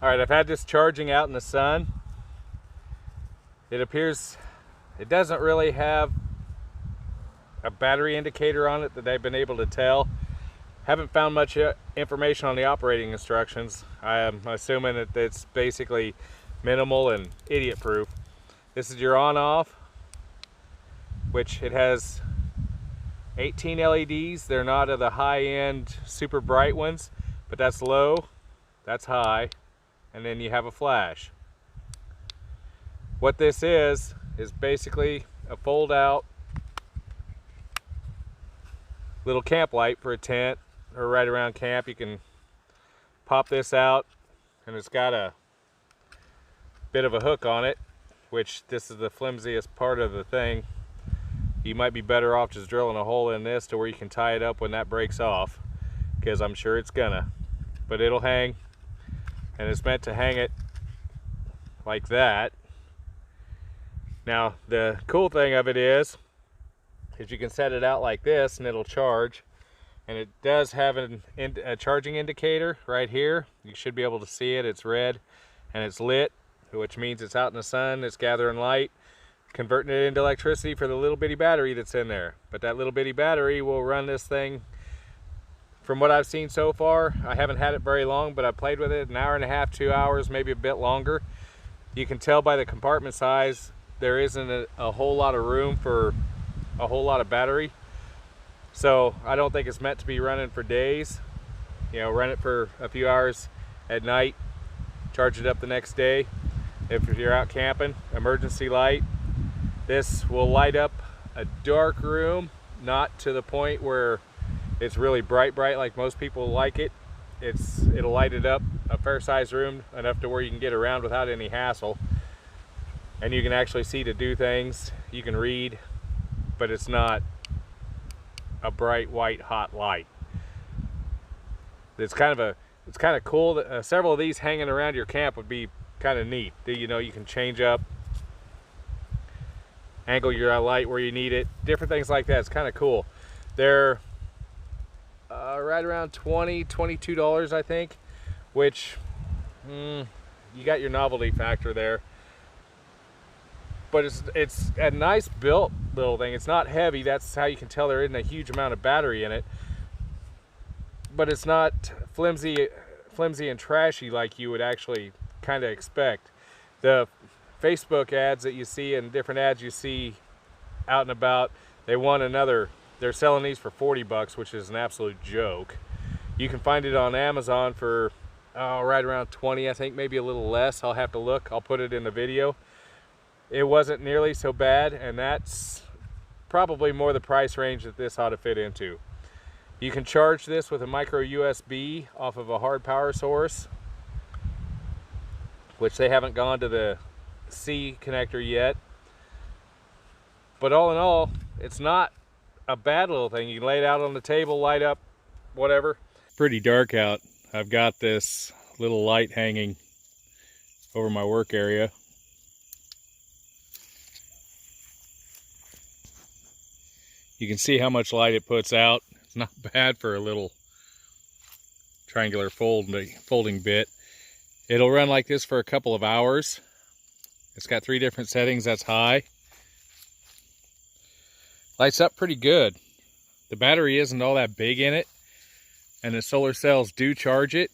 All right, I've had this charging out in the sun. It appears it doesn't really have a battery indicator on it that they've been able to tell. Haven't found much information on the operating instructions. I am assuming that it's basically minimal and idiot proof. This is your on off, which it has 18 LEDs. They're not of the high end super bright ones, but that's low, that's high, and then you have a flash. What this is basically a fold out little camp light for a tent or right around camp. You can pop this out, and it's got a bit of a hook on it, which this is the flimsiest part of the thing. You might be better off just drilling a hole in this to where you can tie it up when that breaks off, because I'm sure it's gonna, but it'll hang, and it's meant to hang it like that. Now the cool thing of it is you can set it out like this and it'll charge, and it does have a charging indicator right here. You should be able to see it. It's red and it's lit, which means it's out in the sun, it's gathering light, converting it into electricity for the little bitty battery that's in there. But that little bitty battery will run this thing, from what I've seen so far. I haven't had it very long, but I played with it an hour and a half, 2 hours, maybe a bit longer. You can tell by the compartment size there isn't a whole lot of room for a whole lot of battery. So I don't think it's meant to be running for days. You know, run it for a few hours at night, charge it up the next day. If you're out camping, emergency light. This will light up a dark room, not to the point where it's really bright like most people like it. It'll light it up a fair sized room, enough to where you can get around without any hassle. And you can actually see to do things. You can read, but it's not a bright white hot light. It's kind of cool that several of these hanging around your camp would be kind of neat. You know, you can change up, angle your light where you need it, different things like that. It's kind of cool. They're right around $22, I think, which you got your novelty factor there. But it's a nice built little thing. It's not heavy. That's how you can tell there isn't a huge amount of battery in it. But it's not flimsy and trashy like you would actually kind of expect. The Facebook ads that you see and different ads you see out and about, they're selling these for 40 bucks, which is an absolute joke. You can find it on Amazon for right around 20, I think, maybe a little less. I'll have to look. I'll put it in the video. It wasn't nearly so bad, and that's probably more the price range that this ought to fit into. You can charge this with a micro USB off of a hard power source, which they haven't gone to the C connector yet. But all in all, it's not a bad little thing. You can lay it out on the table, light up, whatever. Pretty dark out. I've got this little light hanging over my work area. You can see how much light it puts out. It's not bad for a little triangular folding bit. It'll run like this for a couple of hours. It's got 3 different settings. That's high. Lights up pretty good. The battery isn't all that big in it, and the solar cells do charge it,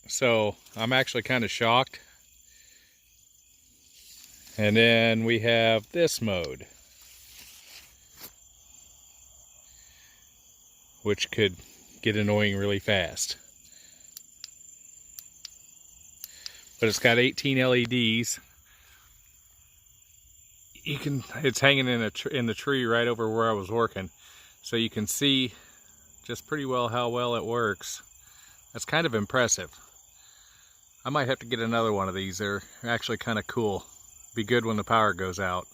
so I'm actually kind of shocked. And then we have this mode, which could get annoying really fast. But it's got 18 LEDs. It's hanging in the tree right over where I was working, so you can see just pretty well how well it works. That's kind of impressive. I might have to get another one of these. They're actually kind of cool. Be good when the power goes out.